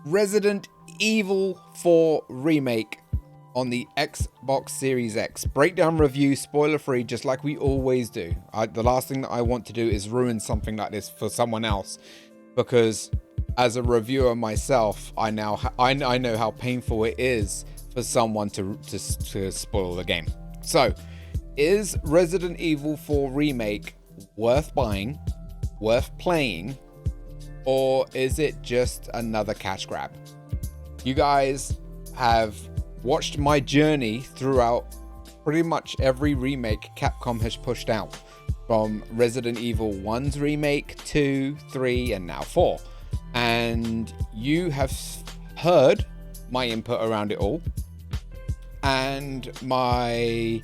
Resident Evil 4 Remake on the Xbox Series X. Breakdown review, spoiler free, just like we always do. The last thing that I want to do is ruin something like this for someone else, because as a reviewer myself, I know how painful it is for someone to spoil the game. So, is Resident Evil 4 Remake worth buying, worth playing, or is it just another cash grab? You guys have watched my journey throughout pretty much every remake Capcom has pushed out, from Resident Evil 1's remake, 2, 3, and now 4. And you have heard my input around it all, and my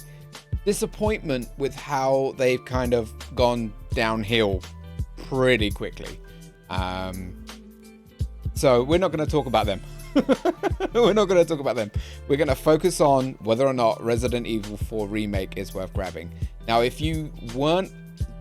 disappointment with how they've kind of gone downhill pretty quickly. So we're not going to talk about them. We're not going to talk about them. We're going to focus on whether or not Resident Evil 4 Remake is worth grabbing. Now, if you weren't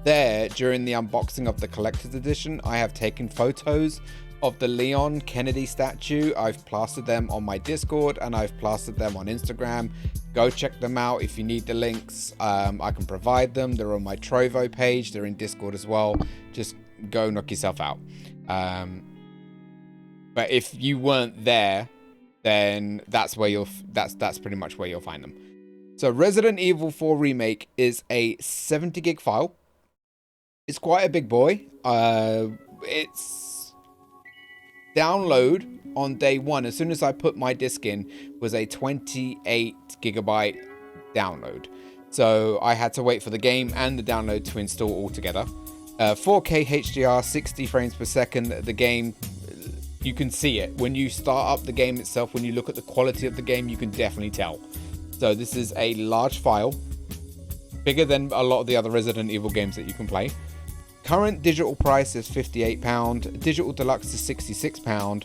there during the unboxing of the collector's edition, I have taken photos of the Leon Kennedy statue. I've plastered them on my Discord, and I've plastered them on Instagram. Go check them out. If you need the links, I can provide them. They're on my Trovo page. They're in Discord as well. Just go knock yourself out. But if you weren't there, then that's pretty much where you'll find them. So Resident Evil 4 Remake is a 70 gig file. It's quite a big boy. It's download on day one, as soon as I put my disc in, was a 28 gigabyte download. So I had to wait for the game and the download to install all together. 4K HDR, 60 frames per second. The game, you can see it when you start up the game itself. When you look at the quality of the game, you can definitely tell. So this is a large file, bigger than a lot of the other Resident Evil games that you can play. Current digital price is £58. Digital deluxe is £66.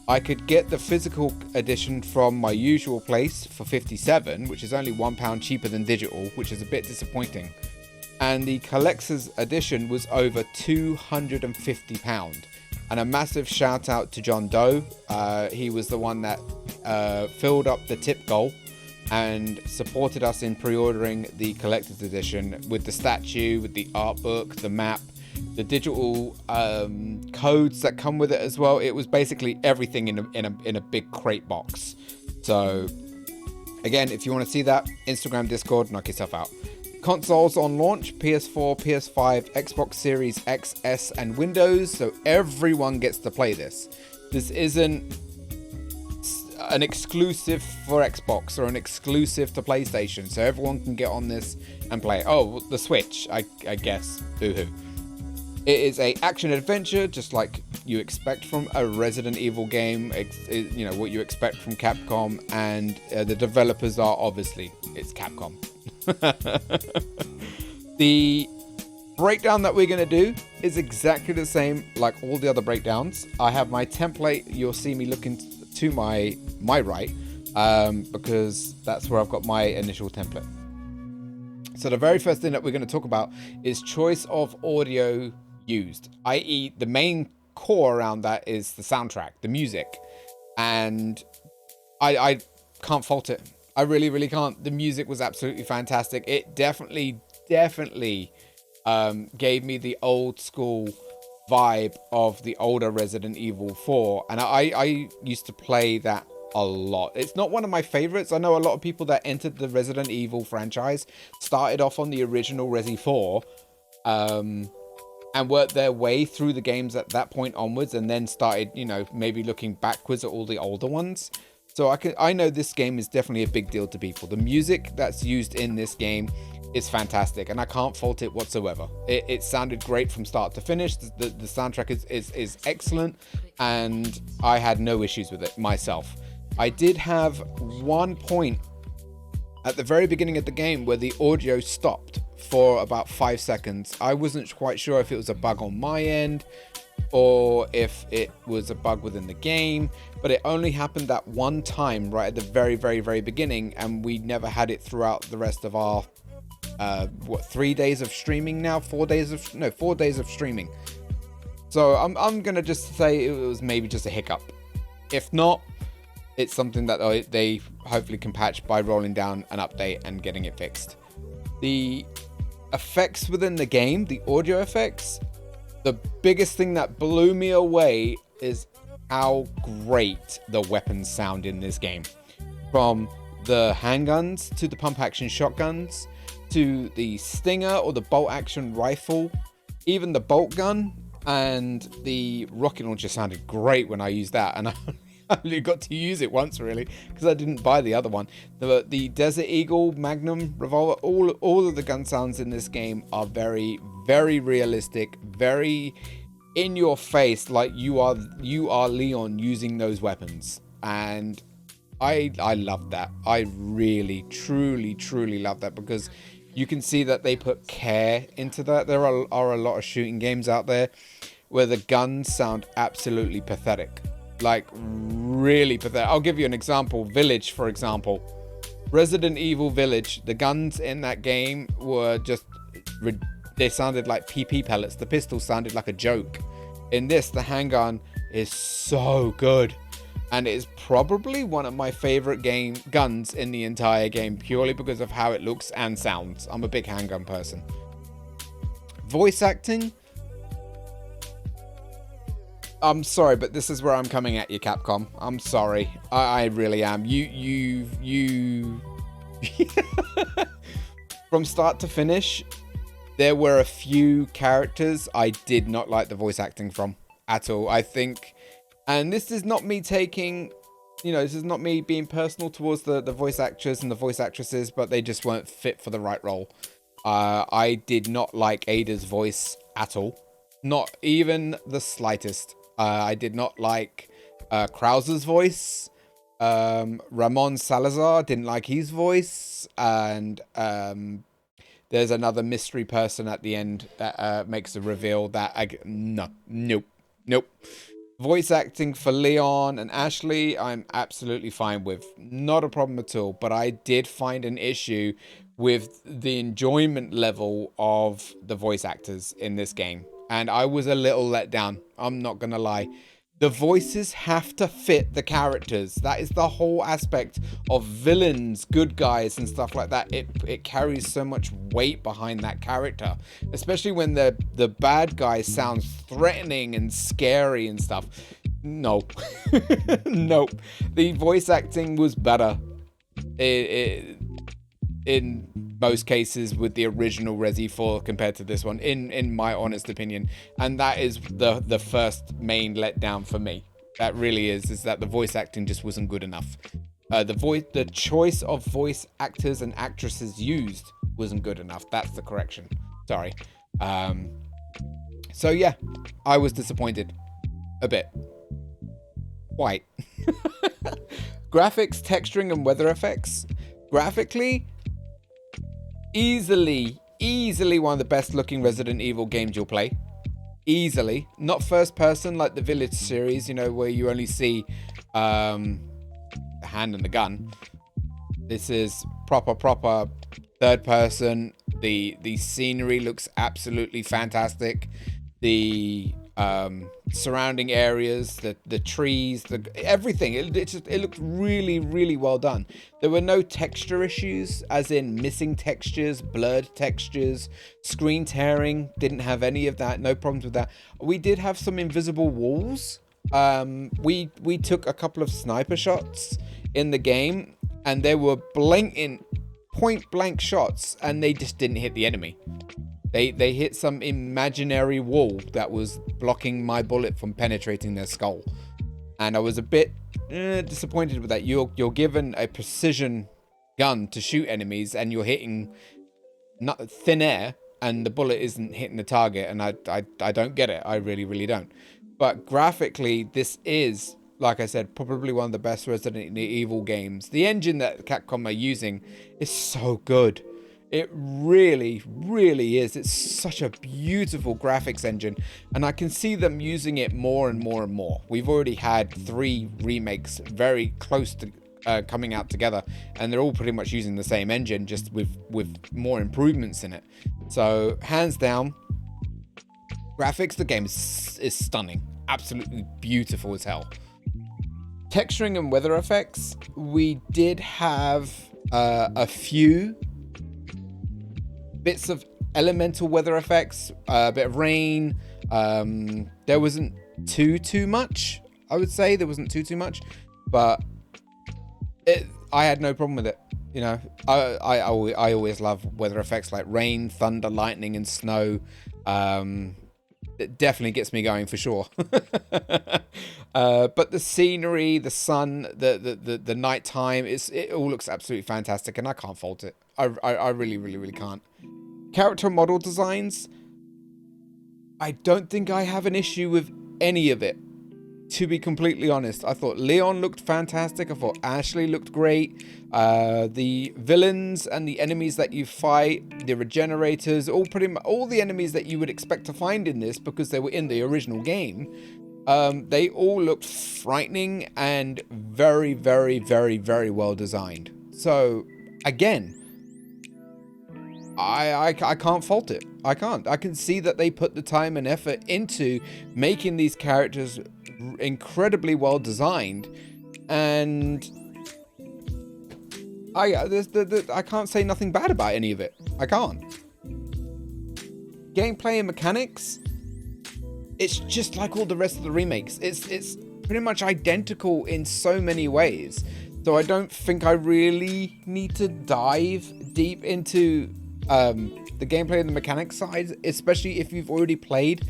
I could get the physical edition from my usual place for £57, which is only £1 cheaper than digital, which is a bit disappointing. And the collector's edition was over £250. And a massive shout out to John Doe. He was the one that filled up the tip goal and supported us in pre-ordering the collector's edition with the statue, with the art book, the map, the digital codes that come with it as well. It was basically everything in a big crate box. So again, if you want to see that, Instagram, Discord, knock yourself out. Consoles on launch: PS4, PS5, Xbox Series X, S, and Windows. So everyone gets to play this. This isn't an exclusive for Xbox or an exclusive to PlayStation. So everyone can get on this and play. Oh, the Switch, I guess. Boo-hoo. It is a action adventure, just like you expect from a Resident Evil game. You know what you expect from Capcom, and the developers are obviously, it's Capcom. The breakdown that we're going to do is exactly the same like all the other breakdowns. I have my template. You'll see me looking to my right, because that's where I've got my initial template. So the very first thing that we're going to talk about is choice of audio used, i.e. the main core around that is the soundtrack, the music, and I can't fault it. I really can't. The music was absolutely fantastic. It definitely gave me the old school vibe of the older Resident Evil 4, and I used to play that a lot. It's not one of my favorites. I know a lot of people that entered the Resident Evil franchise started off on the original Resi 4 and worked their way through the games at that point onwards, and then started, you know, maybe looking backwards at all the older ones. So I know this game is definitely a big deal to people. The music that's used in this game is fantastic, and I can't fault it whatsoever. It sounded great from start to finish. The soundtrack is excellent, and I had no issues with it myself. I did have one point at the very beginning of the game where the audio stopped for about 5 seconds. I wasn't quite sure if it was a bug on my end or if it was a bug within the game, but it only happened that one time right at the very beginning, and we never had it throughout the rest of our 3 days of streaming now. 4 days of streaming. So I'm gonna just say it was maybe just a hiccup. If not, it's something that they hopefully can patch by rolling down an update and getting it fixed. The effects within the game, the audio effects, the biggest thing that blew me away is how great the weapons sound in this game. From the handguns to the pump action shotguns to the stinger or the bolt action rifle, even the bolt gun and the rocket launcher sounded great when I used that, and I only got to use it once really because I didn't buy the other one. The Desert Eagle, Magnum, revolver, all of the gun sounds in this game are very, very realistic, very in your face, like you are Leon using those weapons. And I love that. I really, truly love that, because you can see that they put care into that. There are a lot of shooting games out there where the guns sound absolutely pathetic. Like, really pathetic. I'll give you an example. Village, for example. Resident Evil Village. The guns in that game were just... They sounded like PP pellets. The pistol sounded like a joke. In this, the handgun is so good. And it is probably one of my favorite guns in the entire game, purely because of how it looks and sounds. I'm a big handgun person. Voice acting. I'm sorry, but this is where I'm coming at you, Capcom. I'm sorry. I really am. You From start to finish, there were a few characters I did not like the voice acting from at all. I think, and this is not me taking, this is not me being personal towards the voice actors and the voice actresses, but they just weren't fit for the right role. I did not like Ada's voice at all. Not even the slightest. I did not like Krauser's voice. Ramon Salazar, didn't like his voice. And there's another mystery person at the end that makes a reveal that nope. Voice acting for Leon and Ashley, I'm absolutely fine with. Not a problem at all. But I did find an issue with the enjoyment level of the voice actors in this game. And I was a little let down. I'm not going to lie. The voices have to fit the characters. That is the whole aspect of villains, good guys, and stuff like that. It carries so much weight behind that character. Especially when the bad guy sounds threatening and scary and stuff. No. Nope. The voice acting was better. In most cases with the original Resi 4 compared to this one, in my honest opinion. And that is the first main letdown for me. That really is that the voice acting just wasn't good enough. The choice of voice actors and actresses used wasn't good enough. That's the correction. Sorry. So yeah, I was disappointed. A bit. Quite. Graphics, texturing, and weather effects. Graphically, easily one of the best looking Resident Evil games you'll play. Easily. Not first person like the Village series, where you only see the hand and the gun. This is proper third person. The scenery looks absolutely fantastic. The surrounding areas, the trees, everything. It looked really well done. There were no texture issues, as in missing textures, blurred textures, screen tearing. Didn't have any of that. No problems with that. We did have some invisible walls. We took a couple of sniper shots in the game, and they were blatant point blank shots, and they just didn't hit the enemy. They hit some imaginary wall that was blocking my bullet from penetrating their skull. And I was a bit disappointed with that. You're given a precision gun to shoot enemies, and you're hitting thin air, and the bullet isn't hitting the target. And I don't get it. I really don't. But graphically, this is, like I said, probably one of the best Resident Evil games. The engine that Capcom are using is so good. It really is. It's such a beautiful graphics engine, and I can see them using it more and more. We've already had 3 remakes very close to coming out together, and they're all pretty much using the same engine, just with more improvements in it. So hands down, graphics, the game is stunning. Absolutely beautiful as hell. Texturing and weather effects, we did have a few bits of elemental weather effects, a bit of rain. There wasn't too much, I would say. There wasn't too much, but I had no problem with it. You know, I always love weather effects like rain, thunder, lightning, and snow. It definitely gets me going for sure. But the scenery, the sun, the nighttime, it all looks absolutely fantastic, and I can't fault it. I really can't. Character model designs, I don't think I have an issue with any of it, to be completely honest. I thought Leon looked fantastic. I thought Ashley looked great. The villains and the enemies that you fight, the regenerators, pretty much all the enemies that you would expect to find in this because they were in the original game, they all looked frightening and very well designed. So again, I can't fault it. I can't. I can see that they put the time and effort into making these characters incredibly well designed, and I can't say nothing bad about any of it. I can't. Gameplay and mechanics, it's just like all the rest of the remakes. It's pretty much identical in so many ways. So I don't think I really need to dive deep into the gameplay and the mechanics side, especially if you've already played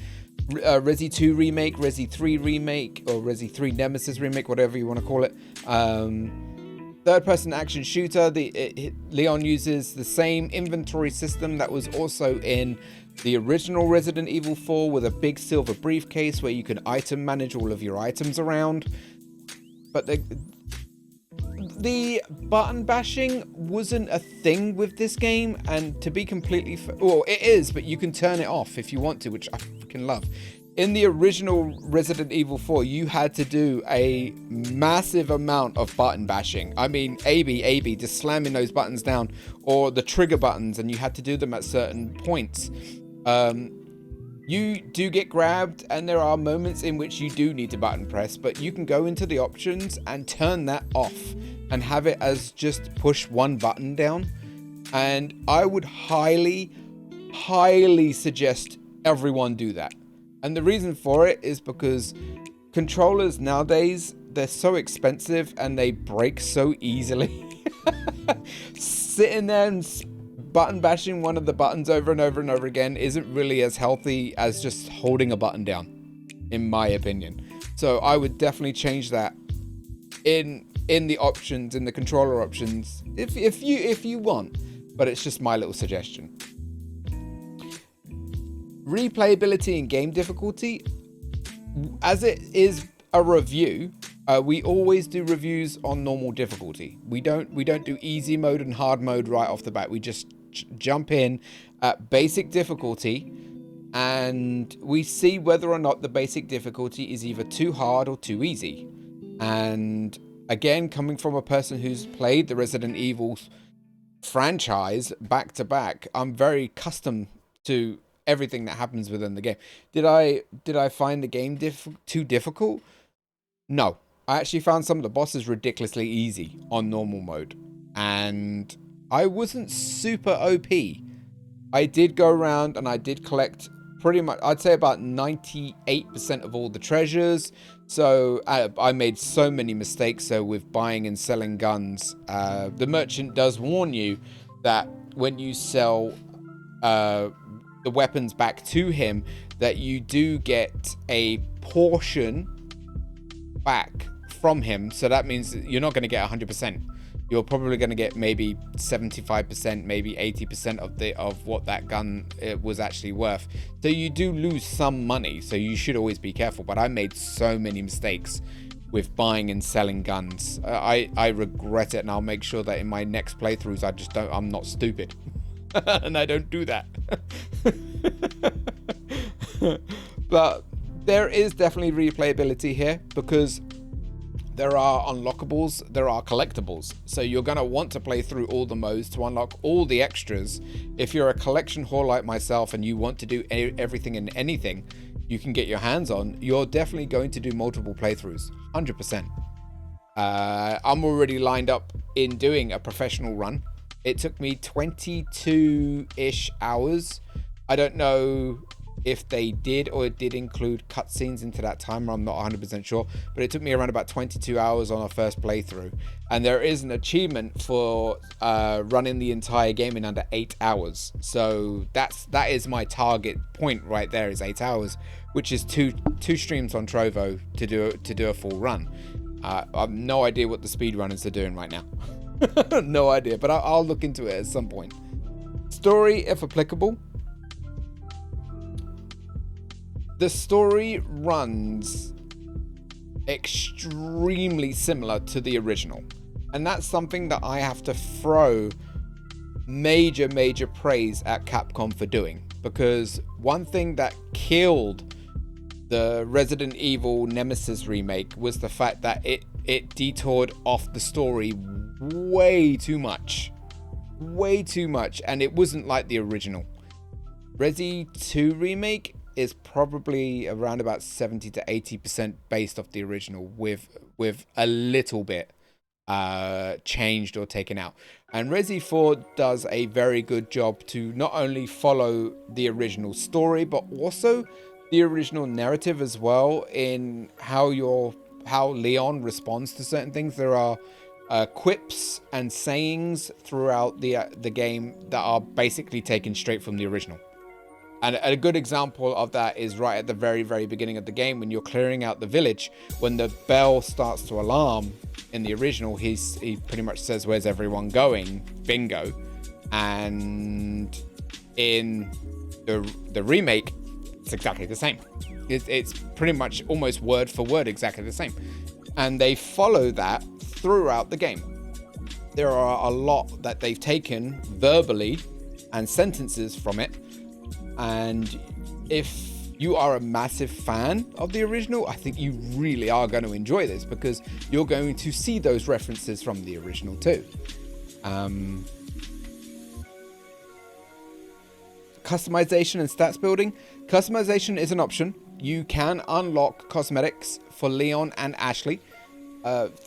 Resi 2 Remake, Resi 3 Remake, or Resi 3 Nemesis Remake, whatever you want to call it. Third-person action shooter. Leon uses the same inventory system that was also in the original Resident Evil 4, with a big silver briefcase where you can item manage all of your items around. But the button bashing wasn't a thing with this game, and to be completely well, it is, but you can turn it off if you want to, which I freaking love. In the original Resident Evil 4, you had to do a massive amount of button bashing. I mean, A-B, just slamming those buttons down, or the trigger buttons, and you had to do them at certain points. You do get grabbed, and there are moments in which you do need to button press, but you can go into the options and turn that off and have it as just push one button down. And I would highly suggest everyone do that. And the reason for it is because controllers nowadays, they're so expensive and they break so easily. Sitting there and button bashing one of the buttons over and over and over again isn't really as healthy as just holding a button down, in my opinion. So I would definitely change that in the options, in the controller options, if you want. But it's just my little suggestion. Replayability and game difficulty, as it is a review, we always do reviews on normal difficulty. We don't do easy mode and hard mode right off the bat. We just jump in at basic difficulty, and we see whether or not the basic difficulty is either too hard or too easy. And again, coming from a person who's played the Resident Evil franchise back to back, I'm very accustomed to everything that happens within the game. Did I find the game too difficult? No. I actually found some of the bosses ridiculously easy on normal mode, and I wasn't super OP. I did go around and I did collect pretty much, I'd say about 98% of all the treasures. So I made so many mistakes. So with buying and selling guns, the merchant does warn you that when you sell the weapons back to him, that you do get a portion back from him. So that means that you're not going to get 100%. You're probably going to get maybe 75%, maybe 80% of what that gun was actually worth. So you do lose some money. So you should always be careful. But I made so many mistakes with buying and selling guns. I regret it, and I'll make sure that in my next playthroughs, I'm not stupid. And I don't do that. But there is definitely replayability here, because there are unlockables, there are collectibles. So you're going to want to play through all the modes to unlock all the extras. If you're a collection whore like myself and you want to do everything and anything you can get your hands on, you're definitely going to do multiple playthroughs, 100%. I'm already lined up in doing a professional run. It took me 22-ish hours. I don't know if they did or it did include cutscenes into that timer. I'm not 100% sure, but it took me around about 22 hours on a first playthrough. And there is an achievement for running the entire game in under 8 hours. So that is my target point right there, is 8 hours, which is two streams on Trovo to do a full run. I have no idea what the speedrunners are doing right now. No idea, but I'll look into it at some point. Story, if applicable. The story runs extremely similar to the original. And that's something that I have to throw major praise at Capcom for doing. Because one thing that killed the Resident Evil Nemesis remake was the fact that it detoured off the story way too much. Way too much. And it wasn't like the original. Resi 2 remake is probably around about 70 to 80% based off the original, with a little bit changed or taken out. And Resi 4 does a very good job to not only follow the original story, but also the original narrative as well, in how Leon responds to certain things. There are quips and sayings throughout the game that are basically taken straight from the original. And a good example of that is right at the very beginning of the game, when you're clearing out the village. When the bell starts to alarm in the original, he pretty much says, "Where's everyone going? Bingo." And in the remake, it's exactly the same. It's pretty much almost word for word exactly the same. And they follow that throughout the game. There are a lot that they've taken verbally and sentences from it. And if you are a massive fan of the original, I think you really are going to enjoy this, because you're going to see those references from the original too. Customization and stats building. Customization is an option. You can unlock cosmetics for Leon and Ashley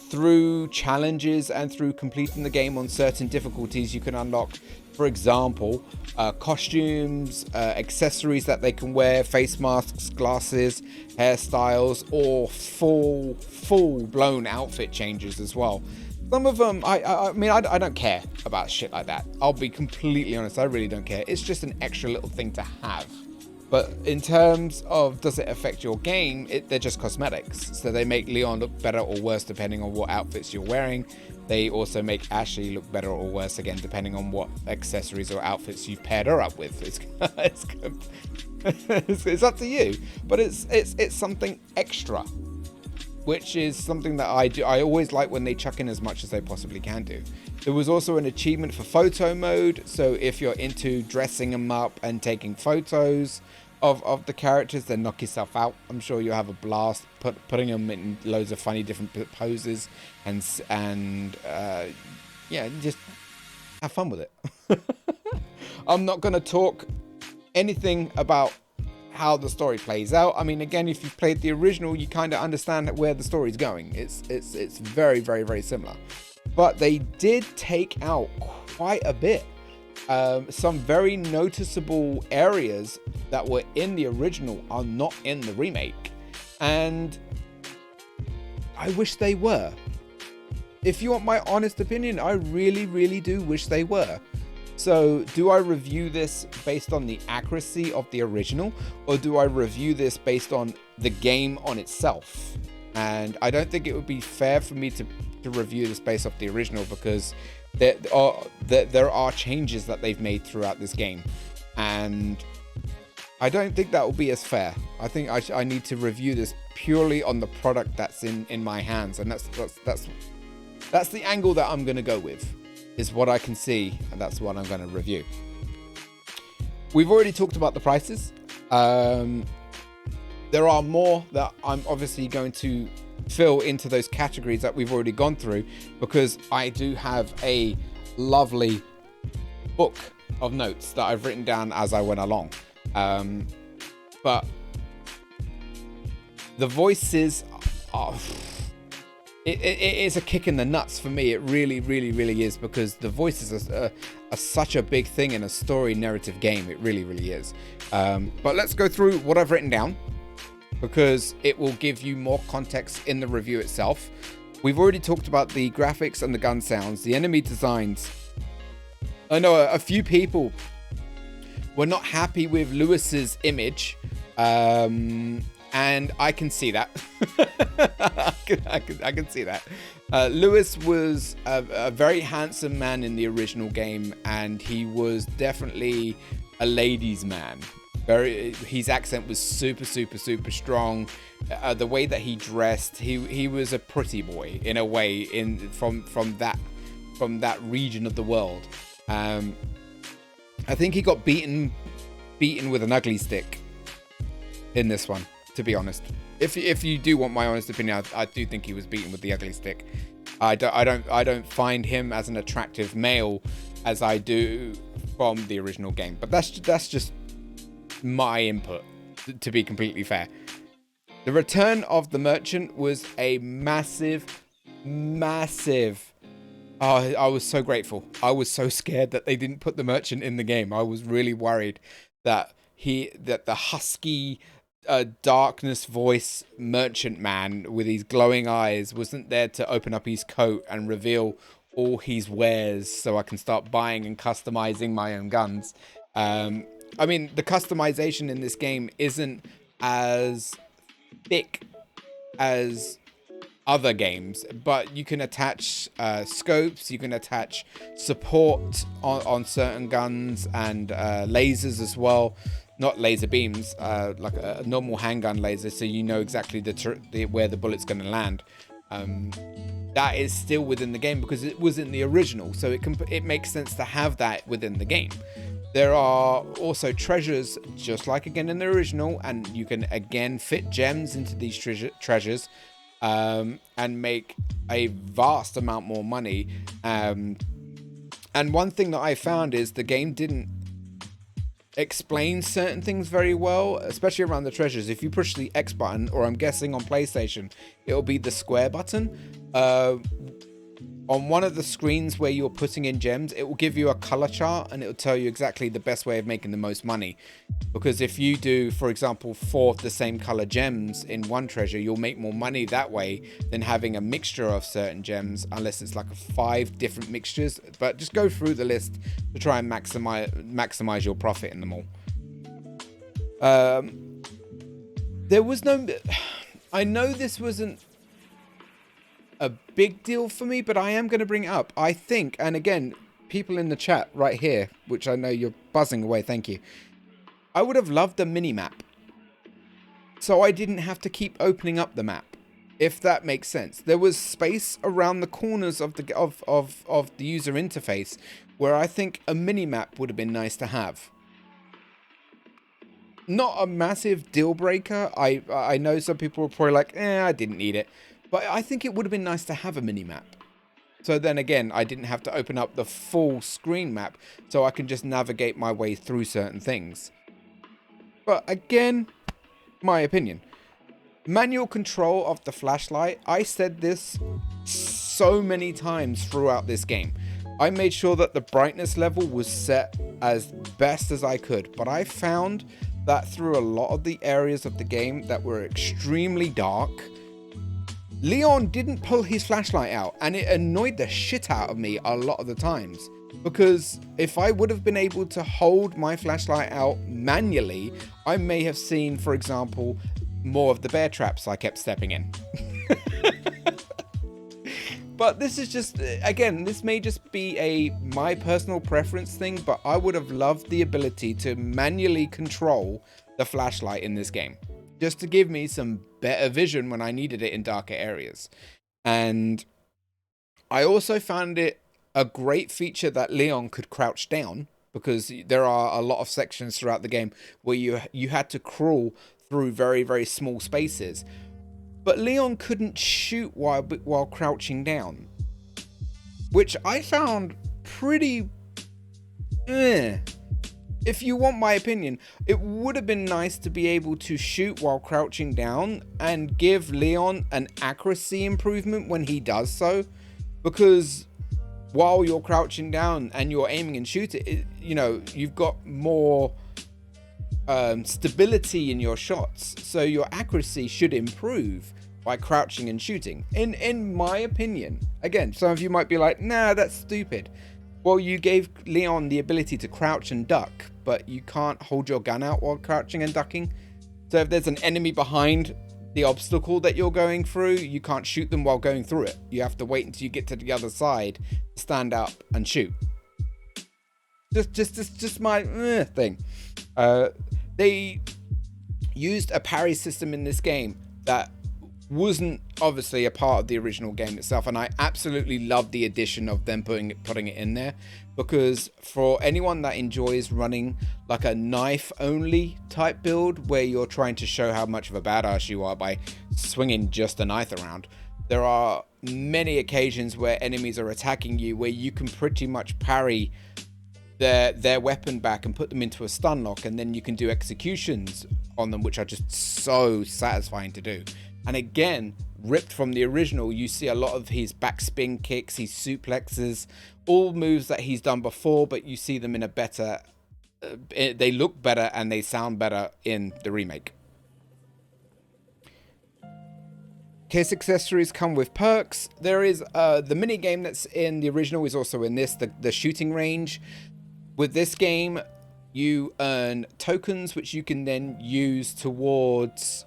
through challenges and through completing the game on certain difficulties. You can unlock, for example, costumes, accessories that they can wear, face masks, glasses, hairstyles, or full blown outfit changes as well. Some of them, I mean, I don't care about shit like that. I'll be completely honest, I really don't care. It's just an extra little thing to have. But in terms of, does it affect your game, they're just cosmetics. So they make Leon look better or worse depending on what outfits you're wearing. They also make Ashley look better or worse, again, depending on what accessories or outfits you've paired her up with. It's up to you. But it's something extra, which is something that I do. I always like when they chuck in as much as they possibly can do. There was also an achievement for photo mode. So if you're into dressing them up and taking photos of the characters, then knock yourself out. I'm sure you'll have a blast putting them in loads of funny different poses and yeah, just have fun with it. I'm not going to talk anything about how the story plays out. I mean, again, if you've played the original, you kind of understand where the story's going. It's very similar, but they did take out quite a bit. Some very noticeable areas that were in the original are not in the remake, and I wish they were. If you want my honest opinion, I really do wish they were. So do I review this based on the accuracy of the original, or do I review this based on the game on itself? And I don't think it would be fair for me to review this based off the original, because there are changes that they've made throughout this game, and I don't think that will be as fair. I think I need to review this purely on the product that's in my hands, and that's the angle that I'm going to go with, is what I can see, and that's what I'm going to review. We've already talked about the prices. There are more that I'm obviously going to fill into those categories that we've already gone through, because I do have a lovely book of notes that I've written down as I went along. But the voices are... it is a kick in the nuts for me. It really is, because the voices are such a big thing in a story narrative game. It really is. But let's go through what I've written down, because it will give you more context in the review itself. We've already talked about the graphics and the gun sounds, the enemy designs. I know a few people were not happy with Lewis's image, and I can see that. I can see that. Lewis was a very handsome man in the original game, and he was definitely a ladies' man. His accent was super strong. The way that he dressed, he was a pretty boy in a way, from that region of the world. I think he got beaten with an ugly stick in this one, to be honest. If you do want my honest opinion, I do think he was beaten with the ugly stick. I don't find him as an attractive male as I do from the original game. But that's just my input, to be completely fair. The return of the merchant was a massive. Oh, I was so grateful. I was so scared that they didn't put the merchant in the game. I was really worried that the husky, darkness voice merchant man with his glowing eyes wasn't there to open up his coat and reveal all his wares, so I can start buying and customizing my own guns. I mean, the customization in this game isn't as thick as other games, but you can attach scopes, you can attach support on certain guns, and lasers as well. Not laser beams, like a normal handgun laser, so you know exactly where the bullet's going to land. That is still within the game because it was in the original, so it makes sense to have that within the game. There are also treasures, just like again in the original, and you can again fit gems into these treasures, and make a vast amount more money. And one thing that I found is the game didn't explain certain things very well, especially around the treasures. If you push the X button, or I'm guessing on PlayStation, it'll be the square button. On one of the screens where you're putting in gems, it will give you a color chart and it will tell you exactly the best way of making the most money. Because if you do, for example, 4 of the same color gems in one treasure, you'll make more money that way than having a mixture of certain gems, unless it's like 5 different mixtures. But just go through the list to try and maximize your profit in them all. There was no... I know this wasn't a big deal for me, but I am going to bring it up. I think, and again, people in the chat right here, which I know you're buzzing away, thank you. I would have loved a mini-map, so I didn't have to keep opening up the map, if that makes sense. There was space around the corners of the user interface where I think a mini-map would have been nice to have. Not a massive deal breaker. I know some people were probably like, I didn't need it. But I think it would have been nice to have a mini-map. So then again, I didn't have to open up the full screen map, so I can just navigate my way through certain things. But again, my opinion. Manual control of the flashlight. I said this so many times throughout this game. I made sure that the brightness level was set as best as I could. But I found that through a lot of the areas of the game that were extremely dark, Leon didn't pull his flashlight out, and it annoyed the shit out of me a lot of the times. Because if I would have been able to hold my flashlight out manually, I may have seen, for example, more of the bear traps I kept stepping in. But this is just, again, this may just be my personal preference thing, but I would have loved the ability to manually control the flashlight in this game, just to give me some better vision when I needed it in darker areas. And I also found it a great feature that Leon could crouch down, because there are a lot of sections throughout the game where you had to crawl through very, very small spaces. But Leon couldn't shoot while crouching down, which I found pretty... if you want my opinion, it would have been nice to be able to shoot while crouching down and give Leon an accuracy improvement when he does so, because while you're crouching down and you're aiming and shooting, you know, you've got more stability in your shots, so your accuracy should improve by crouching and shooting, in my opinion. Again, some of you might be like, nah, that's stupid. Well, you gave Leon the ability to crouch and duck, but you can't hold your gun out while crouching and ducking. So if there's an enemy behind the obstacle that you're going through, you can't shoot them while going through it. You have to wait until you get to the other side, stand up and shoot. Just my thing. They used a parry system in this game that wasn't obviously a part of the original game itself, and I absolutely love the addition of them putting it in there, because for anyone that enjoys running like a knife only type build where you're trying to show how much of a badass you are by swinging just a knife around, there are many occasions where enemies are attacking you where you can pretty much parry their weapon back and put them into a stun lock, and then you can do executions on them, which are just so satisfying to do. And again, ripped from the original, you see a lot of his backspin kicks, his suplexes, all moves that he's done before, but you see them in a better, they look better and they sound better in the remake. Case accessories come with perks. There is the mini game that's in the original is also in this, the shooting range. With this game, you earn tokens which you can then use towards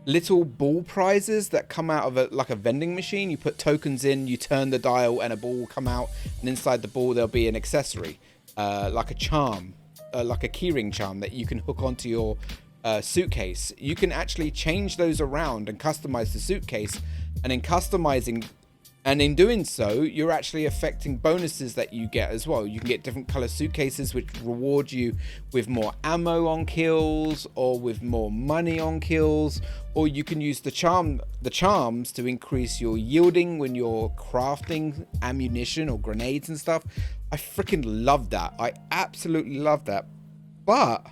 little ball prizes that come out of like a vending machine. You put tokens in, you turn the dial, and a ball will come out, and inside the ball there'll be an accessory, like a charm, like a keyring charm that you can hook onto your suitcase. You can actually change those around and customize the suitcase, and in doing so, you're actually affecting bonuses that you get as well. You can get different color suitcases which reward you with more ammo on kills, or with more money on kills, or you can use the charms to increase your yielding when you're crafting ammunition or grenades and stuff. I freaking love that. I absolutely love that. But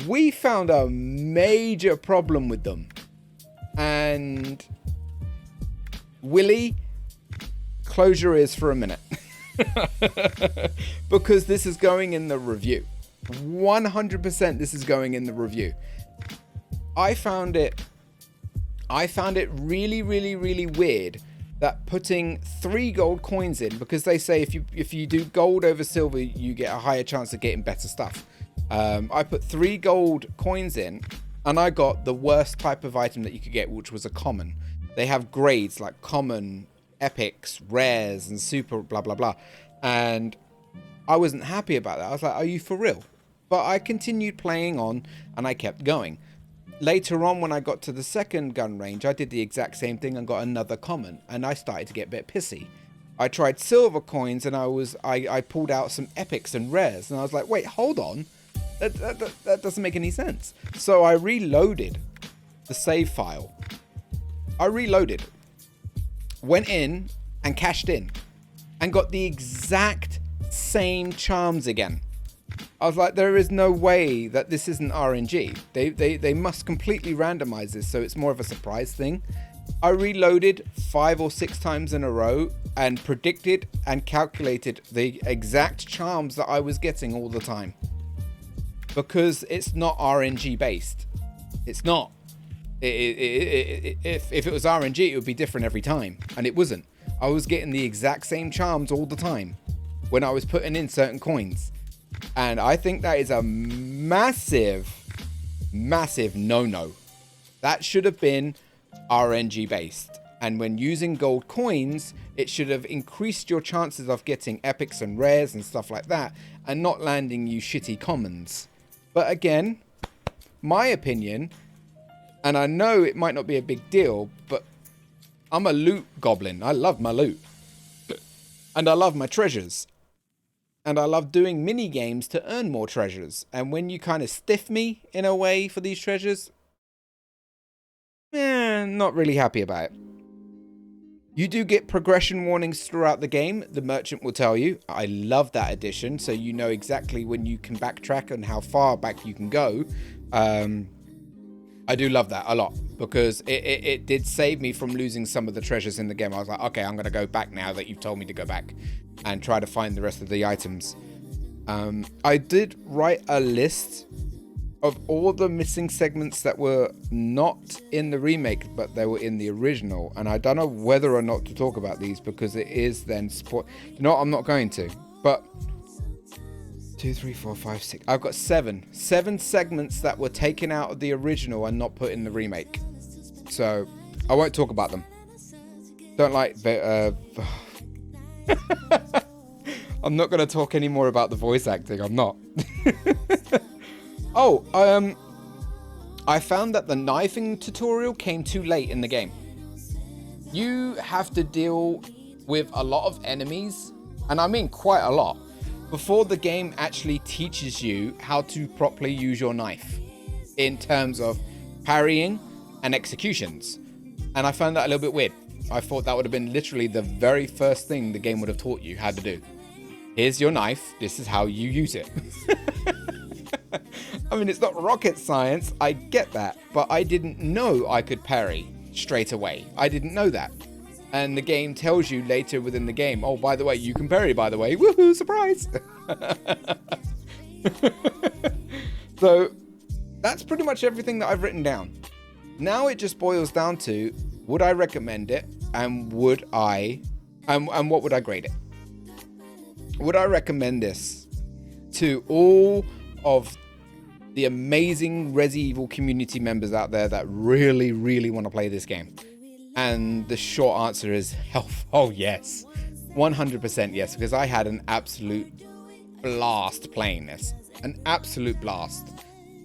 we found a major problem with them. And Willie, close your ears for a minute. Because this is going in the review. 100% this is going in the review. I found it really, really, really weird that putting 3 gold coins in, because they say if you do gold over silver, you get a higher chance of getting better stuff. I put 3 gold coins in, and I got the worst type of item that you could get, which was a common. They have grades like common, epics, rares, and super blah blah blah, and I wasn't happy about that. I was like, are you for real? But I continued playing on, and I kept going. Later on, when I got to the second gun range, I did the exact same thing and got another common, and I started to get a bit pissy. I tried silver coins, and I pulled out some epics and rares, and I was like, wait, hold on, that doesn't make any sense. So I reloaded the save file. I reloaded, went in and cashed in, and got the exact same charms again. I was like, there is no way that this isn't RNG. They must completely randomize this, so it's more of a surprise thing. I reloaded 5 or 6 times in a row and predicted and calculated the exact charms that I was getting all the time. Because it's not RNG based. It's not. If it was RNG, it would be different every time, and it wasn't. I was getting the exact same charms all the time when I was putting in certain coins, and I think that is a massive no-no. That should have been RNG based, and when using gold coins, it should have increased your chances of getting epics and rares and stuff like that, and not landing you shitty commons. But again, my opinion, and I know it might not be a big deal, but I'm a loot goblin. I love my loot. And I love my treasures. And I love doing mini games to earn more treasures. And when you kind of stiff me in a way for these treasures, not really happy about it. You do get progression warnings throughout the game. The merchant will tell you. I love that addition, so you know exactly when you can backtrack and how far back you can go. I do love that a lot, because it did save me from losing some of the treasures in the game. I was like, okay, I'm going to go back now that you've told me to go back and try to find the rest of the items. I did write a list of all the missing segments that were not in the remake, but they were in the original. And I don't know whether or not to talk about these, because it is then you know what? I'm not going to. But 2, 3, 4, 5, 6. I've got seven segments that were taken out of the original and not put in the remake. So I won't talk about them. Don't like I'm not going to talk any more about the voice acting. I'm not. Oh, I found that the knifing tutorial came too late in the game. You have to deal with a lot of enemies, and I mean quite a lot, before the game actually teaches you how to properly use your knife in terms of parrying and executions. And I found that a little bit weird. I thought that would have been literally the very first thing the game would have taught you how to do. Here's your knife. This is how you use it. I mean, it's not rocket science. I get that. But I didn't know I could parry straight away. I didn't know that. And the game tells you later within the game, oh, by the way, you can parry, by the way. Woohoo, surprise. So that's pretty much everything that I've written down. Now it just boils down to, would I recommend it? And would I, and what would I grade it? Would I recommend this to all of the amazing Resi Evil community members out there that really, really want to play this game? And the short answer is, oh yes, 100% yes, because I had an absolute blast playing this. An absolute blast.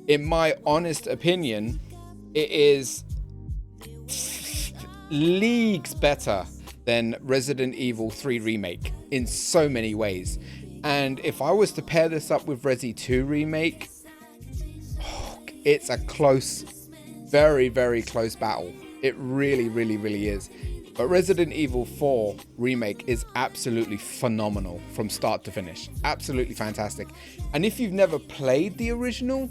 In my honest opinion, it is leagues better than Resident Evil 3 Remake in so many ways. And if I was to pair this up with Resi 2 Remake, it's a close, very, very close battle. It really, really, really is. But Resident Evil 4 Remake is absolutely phenomenal from start to finish. Absolutely fantastic. And if you've never played the original,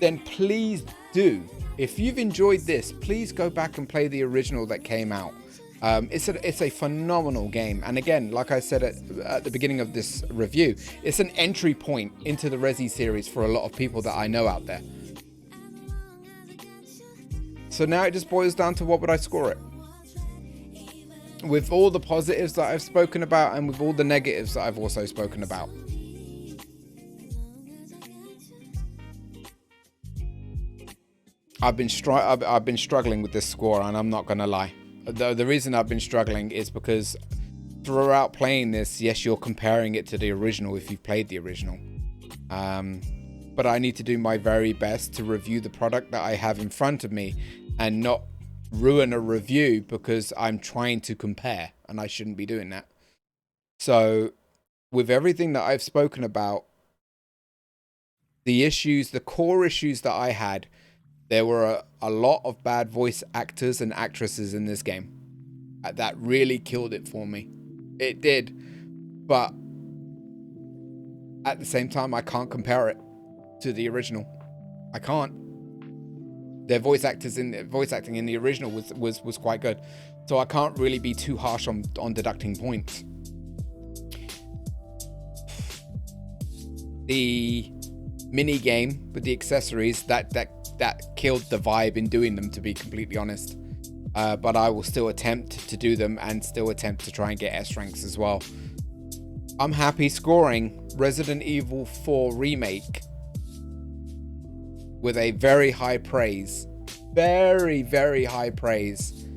then please do. If you've enjoyed this, please go back and play the original that came out. It's a phenomenal game. And again, like I said at the beginning of this review, it's an entry point into the Resi series for a lot of people that I know out there. So now it just boils down to, what would I score it? With all the positives that I've spoken about and with all the negatives that I've also spoken about. I've been struggling with this score, and I'm not going to lie. The reason I've been struggling is because throughout playing this, yes, you're comparing it to the original if you've played the original. But I need to do my very best to review the product that I have in front of me and not ruin a review because I'm trying to compare, and I shouldn't be doing that. So with everything that I've spoken about, the issues, the core issues that I had, there were a lot of bad voice actors and actresses in this game. That really killed it for me. It did. But at the same time, I can't compare it to the original. I can't. Their voice acting in the original was quite good. So I can't really be too harsh on deducting points. The mini game with the accessories, that killed the vibe in doing them, to be completely honest. But I will still attempt to do them and still attempt to try and get S ranks as well. I'm happy scoring Resident Evil 4 Remake with a very high praise. Very, very high praise.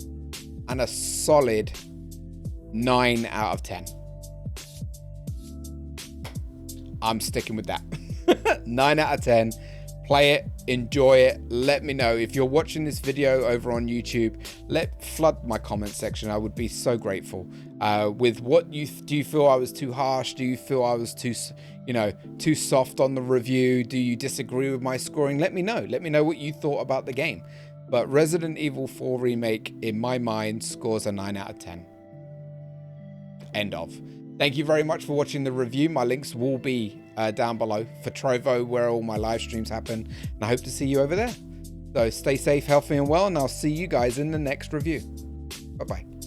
And a solid 9 out of 10. I'm sticking with that. 9 out of 10. Play it, enjoy it. Let me know if you're watching this video over on YouTube. Flood my comment section. I would be so grateful. With what do you feel I was too harsh? Do you feel I was too soft on the review? Do you disagree with my scoring? Let me know. Let me know what you thought about the game. But Resident Evil 4 Remake, in my mind, scores a 9 out of 10. End of. Thank you very much for watching the review. My links will be down below for Trovo, where all my live streams happen. And I hope to see you over there. So stay safe, healthy, and well, and I'll see you guys in the next review. Bye-bye.